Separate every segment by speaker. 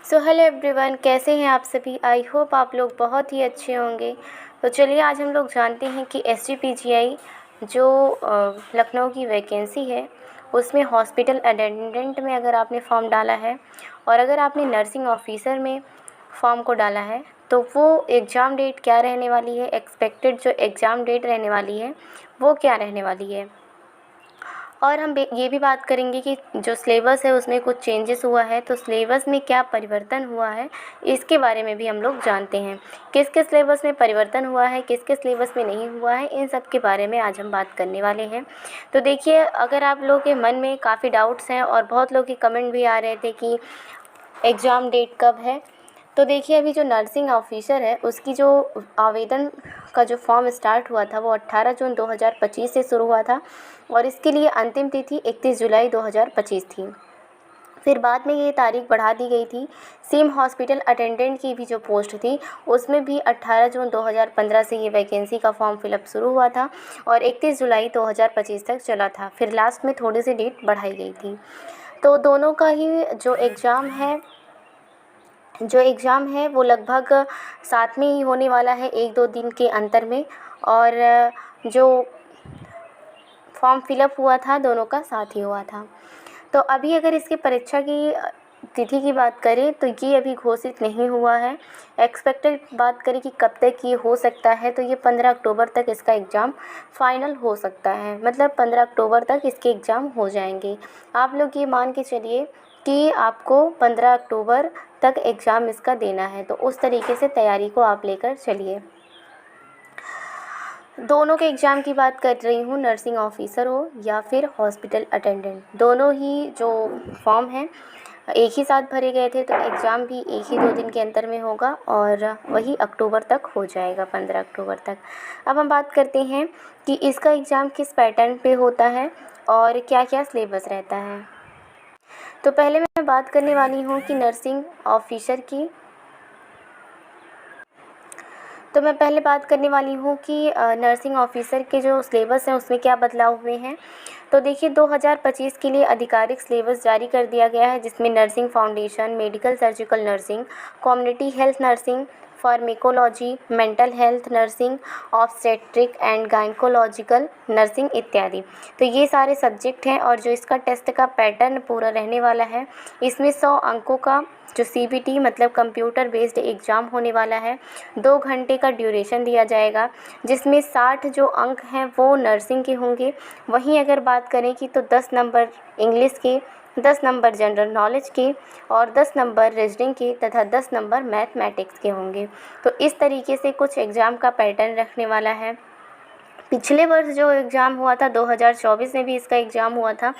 Speaker 1: So hello everyone, कैसे हैं आप सभी। आई होप आप लोग बहुत ही अच्छे होंगे। तो चलिए आज हम लोग जानते हैं कि SGPGI जो लखनऊ की वैकेंसी है उसमें हॉस्पिटल अटेंडेंट में अगर आपने फॉर्म डाला है और अगर आपने नर्सिंग ऑफिसर में फॉर्म को डाला है तो वो एग्ज़ाम डेट क्या रहने वाली है, एक्सपेक्टेड जो एग्ज़ाम डेट रहने वाली है वो क्या रहने वाली है। और हम ये भी बात करेंगे कि जो सिलेबस है उसमें कुछ चेंजेस हुआ है तो सिलेबस में क्या परिवर्तन हुआ है, इसके बारे में भी हम लोग जानते हैं। किस किस सिलेबस में परिवर्तन हुआ है, किस किस सिलेबस में नहीं हुआ है, इन सब के बारे में आज हम बात करने वाले हैं। तो देखिए, अगर आप लोगों के मन में काफ़ी डाउट्स हैं और बहुत लोग के कमेंट भी आ रहे थे कि एग्ज़ाम डेट कब है, तो देखिए अभी जो नर्सिंग ऑफिसर है उसकी जो आवेदन का जो फॉर्म स्टार्ट हुआ था वो 18 जून 2025 से शुरू हुआ था और इसके लिए अंतिम तिथि 31 जुलाई 2025 थी। फिर बाद में ये तारीख बढ़ा दी गई थी। सेम हॉस्पिटल अटेंडेंट की भी जो पोस्ट थी उसमें भी 18 जून 2015 से ये वैकेंसी का फॉर्म फिलअप शुरू हुआ था और 31 जुलाई 2025 तक चला था। फिर लास्ट में थोड़ी सी डेट बढ़ाई गई थी। तो दोनों का ही जो एग्ज़ाम है वो लगभग साथ में ही होने वाला है, 1-2 दिन के अंतर में। और जो फॉर्म फिलअप हुआ था दोनों का साथ ही हुआ था। तो अभी अगर इसकी परीक्षा की तिथि की बात करें तो ये अभी घोषित नहीं हुआ है। एक्सपेक्टेड बात करें कि कब तक ये हो सकता है तो ये 15 अक्टूबर तक इसका एग्ज़ाम फ़ाइनल हो सकता है। मतलब 15 अक्टूबर तक इसके एग्ज़ाम हो जाएंगे। आप लोग ये मान के चलिए कि आपको 15 अक्टूबर तक एग्ज़ाम इसका देना है, तो उस तरीके से तैयारी को आप लेकर चलिए। दोनों के एग्ज़ाम की बात कर रही हूँ, नर्सिंग ऑफिसर हो या फिर हॉस्पिटल अटेंडेंट, दोनों ही जो फॉर्म हैं एक ही साथ भरे गए थे, तो एग्ज़ाम भी 1 ही 2 दिन के अंतर में होगा और वही अक्टूबर तक हो जाएगा, 15 अक्टूबर तक। अब हम बात करते हैं कि इसका एग्ज़ाम किस पैटर्न पे होता है और क्या क्या सिलेबस रहता है। तो पहले मैं बात करने वाली हूँ कि नर्सिंग ऑफिसर की। तो मैं पहले बात करने वाली हूँ कि नर्सिंग ऑफिसर के जो सिलेबस हैं उसमें क्या बदलाव हुए हैं। तो देखिए 2025 के लिए आधिकारिक सिलेबस जारी कर दिया गया है जिसमें nursing foundation, medical surgical nursing, community health nursing, pharmacology, mental health nursing, obstetric and gynaecological nursing इत्यादि। तो ये सारे सब्जेक्ट हैं और जो इसका टेस्ट का पैटर्न पूरा रहने वाला है, इसमें 100 अंकों का जो CBT मतलब कंप्यूटर बेस्ड एग्ज़ाम होने वाला है। 2 घंटे का ड्यूरेशन दिया जाएगा जिसमें 60 जो अंक हैं वो नर्सिंग के होंगे। वहीं अगर बात करें कि तो 10 नंबर इंग्लिश के, 10 नंबर जनरल नॉलेज के और 10 नंबर रीजनिंग के तथा 10 नंबर मैथमेटिक्स के होंगे। तो इस तरीके से कुछ एग्ज़ाम का पैटर्न रखने वाला है। पिछले वर्ष जो एग्ज़ाम हुआ था 2024 में भी इसका एग्ज़ाम हुआ था,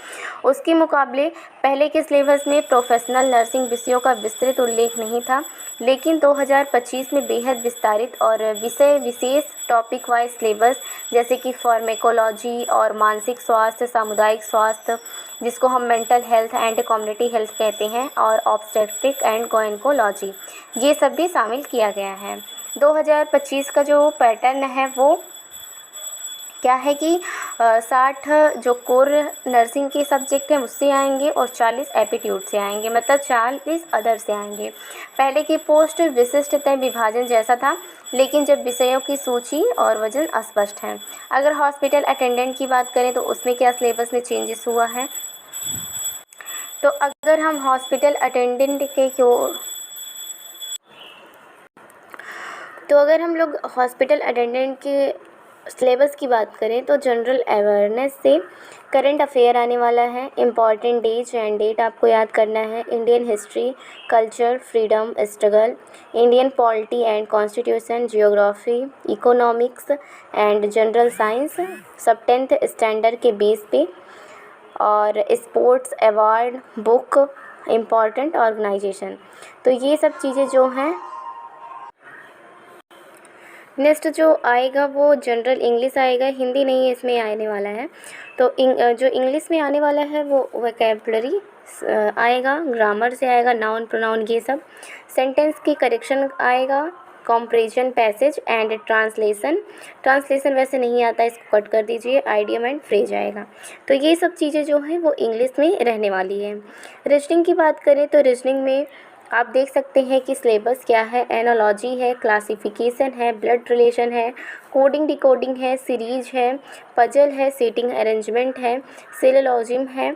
Speaker 1: उसके मुकाबले पहले के सिलेबस में प्रोफेशनल नर्सिंग विषयों का विस्तृत उल्लेख नहीं था, लेकिन 2025 में बेहद विस्तारित और विषय विशेष टॉपिक वाइज सिलेबस जैसे कि फार्मेकोलॉजी और मानसिक स्वास्थ्य, सामुदायिक स्वास्थ्य जिसको हम mental health and community health कहते हैं, और ऑब्स्टेट्रिक एंड गायनेकोलॉजी, ये सब भी शामिल किया गया है। 2025 का जो पैटर्न है वो क्या है कि 60 जो कोर नर्सिंग के सब्जेक्ट हैं उससे आएंगे और 40 एप्टीट्यूड से आएंगे, मतलब 40 अदर से आएंगे। पहले की पोस्ट विशिष्टतः विभाजन जैसा था, लेकिन जब विषयों की सूची और वजन अस्पष्ट हैं। अगर हॉस्पिटल अटेंडेंट की बात करें तो उसमें क्या सिलेबस में चेंजेस हुआ है। तो अगर हम हॉस्पिटल अटेंडेंट के तो अगर हम लोग हॉस्पिटल अटेंडेंट के सिलेबस की बात करें तो जनरल अवेयरनेस से करंट अफेयर आने वाला है। इम्पॉर्टेंट डेज एंड डेट आपको याद करना है। Indian history, culture, freedom struggle, Indian polity and constitution, geography, economics and general science सब 10th स्टैंडर्ड के बेस पे, और sports award book, important organization. तो ये सब चीज़ें जो हैं। नेक्स्ट जो आएगा वो जनरल इंग्लिश आएगा, हिंदी नहीं इसमें आने वाला है। तो जो इंग्लिश में आने वाला है वो वोकैबुलरी आएगा, ग्रामर से आएगा, नाउन प्रोनाउन ये सब, सेंटेंस की करेक्शन आएगा, compression, passage and translation. Translation वैसे नहीं आता, इसको कट कर दीजिए, आइडियम एंड फ्रेज आएगा। तो ये सब चीज़ें जो हैं वो इंग्लिश में रहने वाली है। रीजनिंग की बात करें तो रीजनिंग में आप देख सकते हैं कि सिलेबस क्या है, एनालॉजी है, क्लासिफिकेशन है, ब्लड रिलेशन है, कोडिंग डिकोडिंग है, सीरीज है, पजल है, सीटिंग अरेंजमेंट है, सिलोलॉजिम है,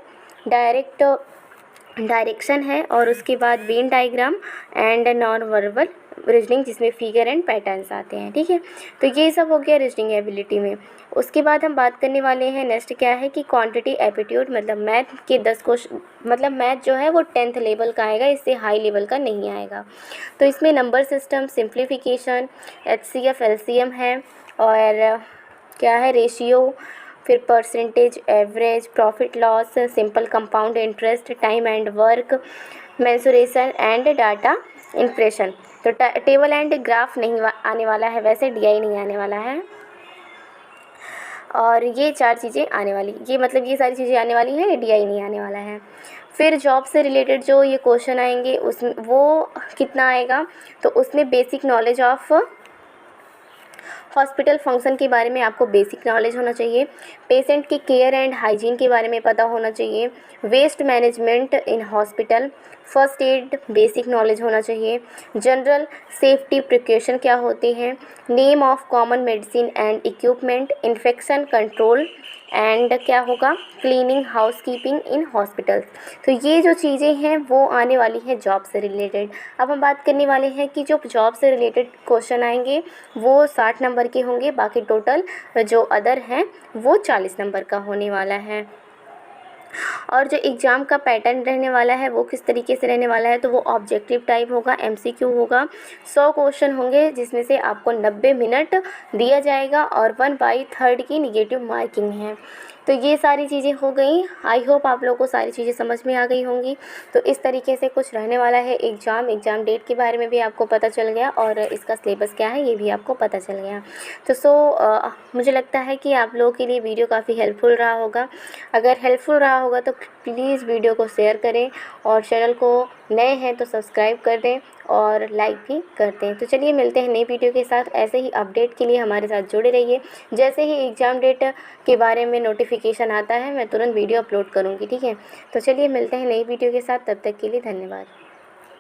Speaker 1: डायरेक्शन है, और उसके बाद Venn diagram and non verbal reasoning जिसमें फिगर एंड पैटर्न्स आते हैं। ठीक है, तो ये सब हो गया रीजनिंग एबिलिटी में। उसके बाद हम बात करने वाले हैं नेक्स्ट क्या है कि क्वांटिटी एप्टीट्यूड, मतलब मैथ के 10 क्वेश्चन, मतलब मैथ जो है वो 10th लेवल का आएगा, इससे हाई लेवल का नहीं आएगा। तो इसमें number system, simplification, HCF LCM है, और क्या है रेशियो, फिर percentage, average, profit loss, simple compound interest, time and work, mensuration and data impression. तो टेबल एंड ग्राफ नहीं आने वाला है, वैसे DI नहीं आने वाला है, और ये 4 चीज़ें आने वाली, ये मतलब ये सारी चीज़ें आने वाली हैं, ये DI नहीं आने वाला है। फिर जॉब से रिलेटेड जो ये क्वेश्चन आएंगे उसमें वो कितना आएगा, तो उसमें basic knowledge of hospital function के बारे में आपको बेसिक नॉलेज होना चाहिए, पेशेंट की केयर एंड हाइजीन के बारे में पता होना चाहिए, waste management in hospital, first aid basic knowledge होना चाहिए, जनरल सेफ्टी प्रिकॉशन क्या होते हैं, name of common medicine and equipment, infection control and क्या होगा क्लीनिंग हाउसकीपिंग इन हॉस्पिटल्स। तो ये जो चीज़ें हैं वो आने वाली हैं जॉब से रिलेटेड। अब हम बात करने वाले हैं कि जो जॉब से रिलेटेड क्वेश्चन आएंगे वो 60 नंबर के होंगे, बाकी टोटल जो अदर हैं वो 40 नंबर का होने वाला है। और जो एग्ज़ाम का पैटर्न रहने वाला है वो किस तरीके से रहने वाला है, तो वो ऑब्जेक्टिव टाइप होगा, MCQ होगा, 100 क्वेश्चन होंगे जिसमें से आपको 90 मिनट दिया जाएगा, और 1/3 की निगेटिव मार्किंग है। तो ये सारी चीज़ें हो गई। आई होप आप लोगों को सारी चीज़ें समझ में आ गई होंगी। तो इस तरीके से कुछ रहने वाला है एग्ज़ाम डेट के बारे में भी आपको पता चल गया, और इसका सिलेबस क्या है ये भी आपको पता चल गया। तो मुझे लगता है कि आप लोगों के लिए वीडियो काफ़ी हेल्पफुल रहा होगा। अगर हेल्पफुल रहा होगा तो प्लीज़ वीडियो को शेयर करें, और चैनल को नए हैं तो सब्सक्राइब कर दें और लाइक भी कर दें। तो चलिए मिलते हैं नई वीडियो के साथ। ऐसे ही अपडेट के लिए हमारे साथ जुड़े रहिए। जैसे ही एग्ज़ाम डेट के बारे में नोटिफिकेशन आता है मैं तुरंत वीडियो अपलोड करूँगी। ठीक है, तो चलिए मिलते हैं नई वीडियो के साथ, तब तक के लिए धन्यवाद।